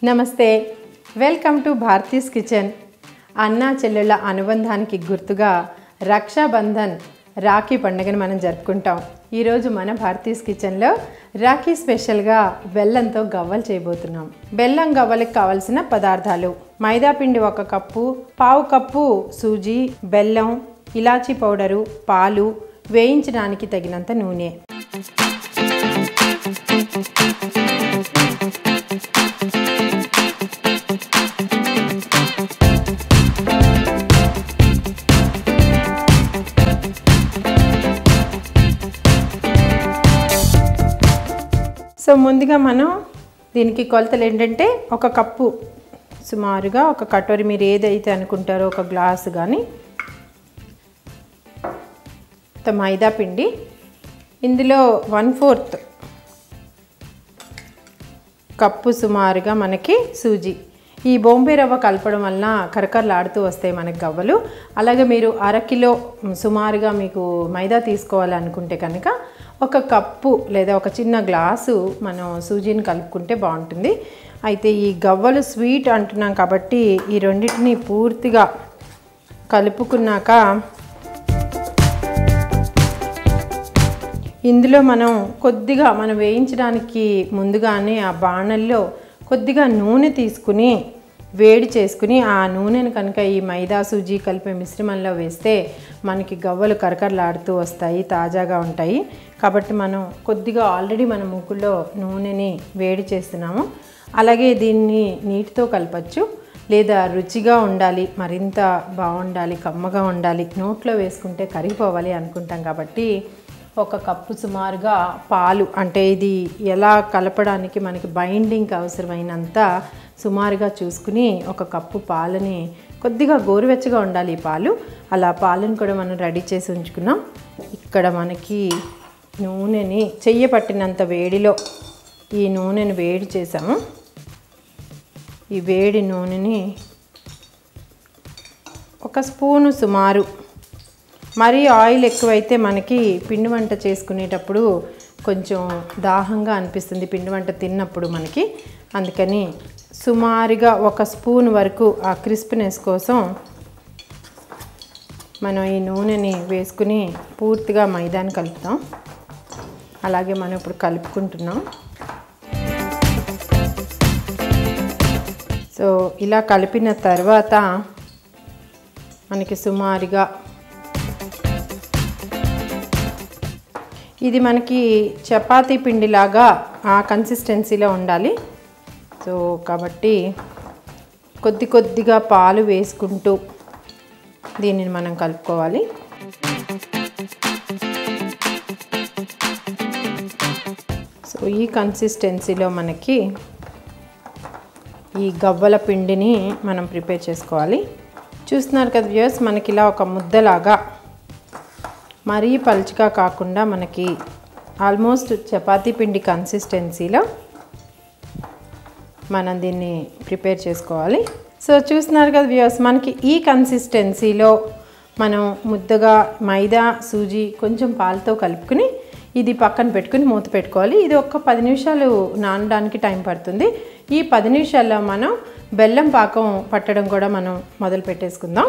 నమస్తే, welcome to Bharati's kitchen. అన్నా చెల్లెళ్ళ అనుబంధానికి గుర్తుగా రక్షాబంధన్ రాఖీ పండుగను మనం జరుపుకుంటాం. ఈరోజు మన భారతీస్ కిచెన్లో రాఖీ స్పెషల్గా బెల్లంతో గవ్వలు చేయబోతున్నాం. బెల్లం గవ్వలకు కావాల్సిన పదార్థాలు: మైదా పిండి 1 కప్పు, పావు కప్పు సూజీ, బెల్లం, ఇలాచీ పౌడరు, పాలు, వేయించడానికి తగినంత నూనె. సో ముందుగా మనం దీనికి కొలతలు ఏంటంటే 1 కప్పు, సుమారుగా 1 కటోరీ, మీరు ఏదైతే అనుకుంటారో 1 గ్లాసు కానీ మైదా పిండి, ఇందులో 1/4 కప్పు సుమారుగా మనకి సూజీ. ఈ బొంబే రవ్వ కలపడం వలన కరకరలాడుతూ వస్తాయి మనకి గవ్వలు. అలాగే మీరు 1/2 కిలో సుమారుగా మీకు మైదా తీసుకోవాలనుకుంటే కనుక 1 కప్పు లేదా 1 చిన్న గ్లాసు మనం సూజీని కలుపుకుంటే బాగుంటుంది. అయితే ఈ గవ్వలు స్వీట్ అంటున్నాం కాబట్టి ఈ రెండింటిని పూర్తిగా కలుపుకున్నాక ఇందులో మనం కొద్దిగా వేయించడానికి ముందుగానే ఆ బాణల్లో కొద్దిగా నూనె తీసుకుని వేడి చేసుకుని ఆ నూనెను కనుక ఈ మైదా సూజీ కలిపే మిశ్రమంలో వేస్తే మనకి గవ్వలు కరకరలాడుతూ వస్తాయి, తాజాగా ఉంటాయి. కాబట్టి మనం కొద్దిగా ఆల్రెడీ మన ముగ్గులో నూనెని వేడి చేస్తున్నాము. అలాగే దీన్ని నీటితో కలపచ్చు, లేదా రుచిగా ఉండాలి, మరింత బాగుండాలి, కమ్మగా ఉండాలి, నోట్లో వేసుకుంటే కరిగిపోవాలి అనుకుంటాం కాబట్టి 1 కప్పు సుమారుగా పాలు, అంటే ఇది ఎలా కలపడానికి మనకి బైండింగ్ అవసరమైనంత సుమారుగా చూసుకుని 1 కప్పు పాలని, కొద్దిగా గోరువెచ్చగా ఉండాలి ఈ పాలు, అలా పాలను కూడా మనం రెడీ చేసి ఉంచుకున్నాం. ఇక్కడ మనకి నూనెని చెయ్యి పట్టినంత వేడిలో ఈ నూనెని వేడి చేసాము. ఈ వేడి నూనెని 1 స్పూను సుమారు, మరీ ఆయిల్ ఎక్కువైతే మనకి పిండి వంట చేసుకునేటప్పుడు కొంచెం దాహంగా అనిపిస్తుంది పిండి వంట తిన్నప్పుడు మనకి. అందుకని సుమారుగా 1 స్పూన్ వరకు ఆ క్రిస్పీనెస్ కోసం మనం ఈ నూనెని వేసుకుని పూర్తిగా మైదాని కలుపుతాం. అలాగే మనం ఇప్పుడు కలుపుకుంటున్నాం. సో ఇలా కలిపిన తర్వాత మనకి సుమారుగా ఇది మనకి చపాతీ పిండిలాగా ఆ కన్సిస్టెన్సీలో ఉండాలి. సో కాబట్టి కొద్దిగా పాలు వేసుకుంటూ దీనిని మనం కలుపుకోవాలి. సో ఈ కన్సిస్టెన్సీలో మనకి ఈ గవ్వల పిండిని మనం ప్రిపేర్ చేసుకోవాలి. చూస్తున్నారు కదా వ్యూయర్స్, మనకి ఇలా ఒక ముద్దలాగా, మరీ పలుచగా కాకుండా మనకి ఆల్మోస్ట్ చపాతీ పిండి కన్సిస్టెన్సీలో మనం దీన్ని ప్రిపేర్ చేసుకోవాలి. సో చూస్తున్నారు కదా వ్యూయర్స్, మనకి ఈ కన్సిస్టెన్సీలో మనం ముద్దగా మైదా సూజీ కొంచెం పాలతో కలుపుకుని ఇది పక్కన పెట్టుకుని మూత పెట్టుకోవాలి. ఇది ఒక 10 నిమిషాలు నానడానికి టైం పడుతుంది. ఈ 10 నిమిషాల్లో మనం బెల్లం పాకం పట్టడం కూడా మనం మొదలు పెట్టేసుకుందాం.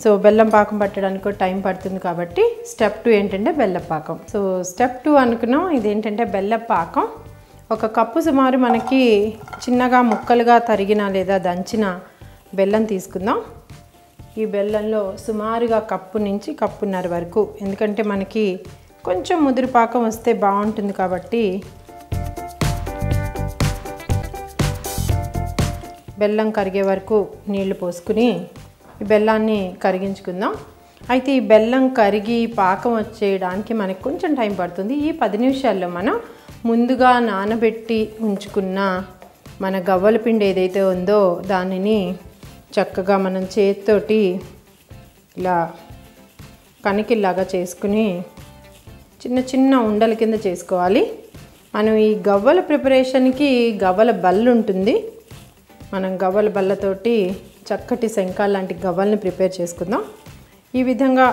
సో బెల్లం పాకం పట్టడానికి కూడా టైం పడుతుంది కాబట్టి స్టెప్ 2 ఏంటంటే బెల్లం పాకం. సో స్టెప్ 2 అనుకున్నాం, ఇదేంటంటే బెల్లం పాకం. 1 కప్పు సుమారు మనకి చిన్నగా ముక్కలుగా తరిగిన లేదా దంచిన బెల్లం తీసుకుందాం. ఈ బెల్లంలో సుమారుగా 1 కప్పు నుంచి 1.5 కప్పు వరకు, ఎందుకంటే మనకి కొంచెం ముదురు పాకం వస్తే బాగుంటుంది కాబట్టి బెల్లం కరిగే వరకు నీళ్లు పోసుకుని ఈ బెల్లాన్ని కరిగించుకుందాం. అయితే ఈ బెల్లం కరిగి పాకం వచ్చేయడానికి మనకు కొంచెం టైం పడుతుంది. ఈ 10 నిమిషాల్లో మనం ముందుగా నానబెట్టి ఉంచుకున్న మన గవ్వల పిండి ఏదైతే ఉందో దానిని చక్కగా మనం చేతితోటి ఇలా కణికిల్లాగా చేసుకుని చిన్న ఉండల కింద చేసుకోవాలి. మనం ఈ గవ్వల ప్రిపరేషన్కి గవ్వల బల్ల ఉంటుంది. మనం గవ్వల బల్లతోటి చక్కటి శంఖాల లాంటి గవ్వల్ని ప్రిపేర్ చేసుకుందాం. ఈ విధంగా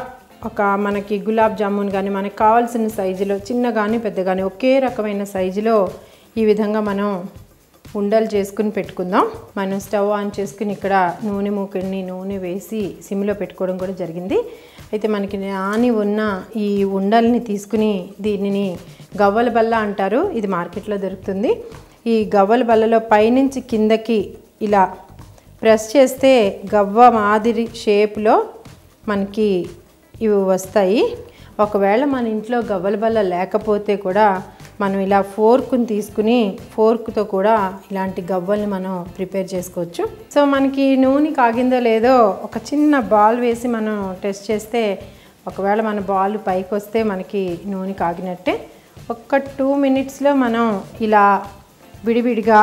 ఒక మనకి గులాబ్ జామున్ కానీ మనకు కావాల్సిన సైజులో, చిన్న కానీ పెద్ద కానీ ఒకే రకమైన సైజులో ఈ విధంగా మనం ఉండలు చేసుకుని పెట్టుకుందాం. మనం స్టవ్ ఆన్ చేసుకుని ఇక్కడ నూనె మూకుడిని నూనె వేసి సిమ్లో పెట్టుకోవడం కూడా జరిగింది. అయితే మనకి నాని ఉన్న ఈ ఉండల్ని తీసుకుని దీనిని గవ్వల బల్ల అంటారు. ఇది మార్కెట్లో దొరుకుతుంది. ఈ గవ్వల బల్లలో పైనుంచి కిందకి ఇలా ప్రెస్ చేస్తే గవ్వ మాదిరి షేప్లో మనకి ఇవి వస్తాయి. ఒకవేళ మన ఇంట్లో గవ్వల బల్ల లేకపోతే కూడా మనం ఇలా ఫోర్క్ని తీసుకుని ఫోర్క్తో కూడా ఇలాంటి గవ్వల్ని మనం ప్రిపేర్ చేసుకోవచ్చు. సో మనకి నూనె కాగిందో లేదో ఒక చిన్న బాల్ వేసి మనం టెస్ట్ చేస్తే ఒకవేళ మన బాల్ పైకి వస్తే మనకి నూనె కాగినట్టే. ఒక్క 2 మినిట్స్లో మనం ఇలా విడివిడిగా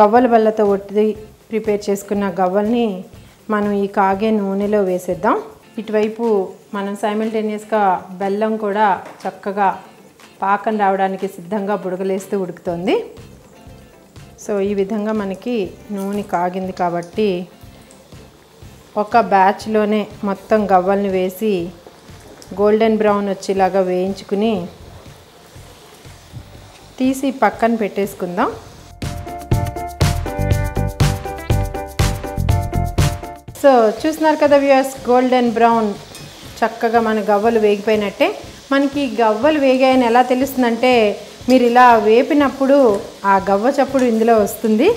గవ్వల బల్లతో ఒట్టి ప్రిపేర్ చేసుకున్న గవ్వల్ని మనం ఈ కాగే నూనెలో వేసేద్దాం. ఇటువైపు మనం సైమల్టేనియస్గా బెల్లం కూడా చక్కగా పాకం రావడానికి సిద్ధంగా బుడగలేస్తూ ఉడుకుతుంది. సో ఈ విధంగా మనకి నూనె కాగింది కాబట్టి ఒక బ్యాచ్లోనే మొత్తం గవ్వల్ని వేసి గోల్డెన్ బ్రౌన్ వచ్చేలాగా వేయించుకుని తీసి పక్కన పెట్టేసుకుందాం. సో చూస్తున్నారు కదా వ్యూయర్స్, గోల్డెన్ బ్రౌన్ చక్కగా మన గవ్వలు వేగిపోయినట్టే. మనకి గవ్వలు వేగాయని ఎలా తెలుస్తుందంటే మీరు ఇలా వేపినప్పుడు ఆ గవ్వ చప్పుడు ఇందులో వస్తుంది.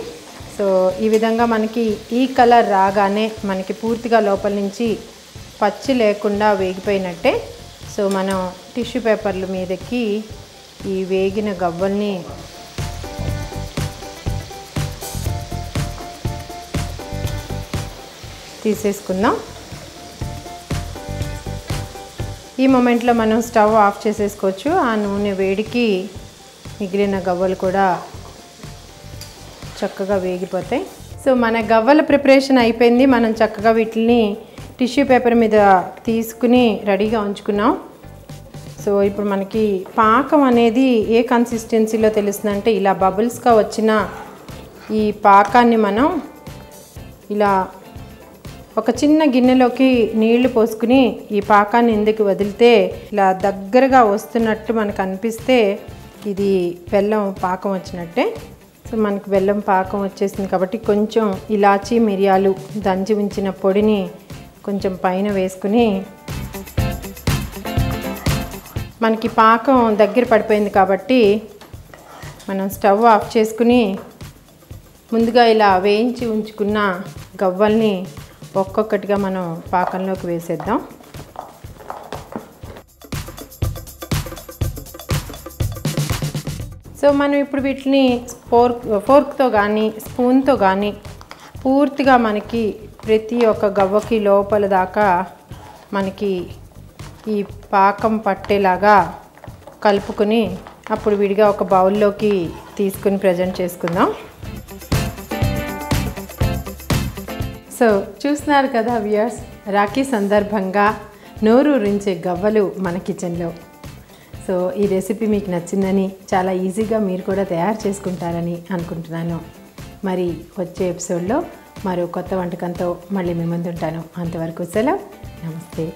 సో ఈ విధంగా మనకి ఈ కలర్ రాగానే మనకి పూర్తిగా లోపల నుంచి పచ్చి లేకుండా వేగిపోయినట్టే. సో మనం టిష్యూ పేపర్ల మీదకి ఈ వేగిన గవ్వల్ని తీసేసుకుందాం. ఈ మొమెంట్లో మనం స్టవ్ ఆఫ్ చేసేసుకోవచ్చు. ఆ నూనె వేడికి మిగిలిన గవ్వలు కూడా చక్కగా వేగిపోతాయి. సో మన గవ్వల ప్రిపరేషన్ అయిపోయింది. మనం చక్కగా వీటిని టిష్యూ పేపర్ మీద తీసుకుని రెడీగా ఉంచుకున్నాం. సో ఇప్పుడు మనకి పాకం అనేది ఏ కన్సిస్టెన్సీలో తెలుస్తుందంటే ఇలా బబుల్స్గా వచ్చిన ఈ పాకాన్ని మనం ఇలా ఒక చిన్న గిన్నెలోకి నీళ్లు పోసుకుని ఈ పాకాన్ని ఎందుకు వదిలితే ఇలా దగ్గరగా వస్తున్నట్టు మనకు అనిపిస్తే ఇది బెల్లం పాకం వచ్చినట్టే. సో మనకి బెల్లం పాకం వచ్చేసింది కాబట్టి కొంచెం ఇలాచీ మిరియాలు దంచి ఉంచిన పొడిని కొంచెం పైన వేసుకుని మనకి పాకం దగ్గర పడిపోయింది కాబట్టి మనం స్టవ్ ఆఫ్ చేసుకుని ముందుగా ఇలా వేయించి ఉంచుకున్న గవ్వల్ని ఒక్కొక్కటిగా మనం పాకంలోకి వేసేద్దాం. సో మనం ఇప్పుడు వీటిని ఫోర్క్తో కానీ స్పూన్తో కానీ పూర్తిగా మనకి ప్రతి ఒక్క గవ్వకి లోపల దాకా మనకి ఈ పాకం పట్టేలాగా కలుపుకొని అప్పుడు విడిగా ఒక బౌల్లోకి తీసుకుని ప్రజెంట్ చేసుకుందాం. సో చూస్తున్నారు కదా వ్యూయర్స్, రాఖీ సందర్భంగా నోరూరించే గవ్వలు మన కిచెన్లో. సో ఈ రెసిపీ మీకు నచ్చిందని, చాలా ఈజీగా మీరు కూడా తయారు చేసుకుంటారని అనుకుంటున్నాను. మరి వచ్చే ఎపిసోడ్లో మరో కొత్త వంటకంతో మళ్ళీ మీ ముందు ఉంటాను. అంతవరకు సెలవు, నమస్తే.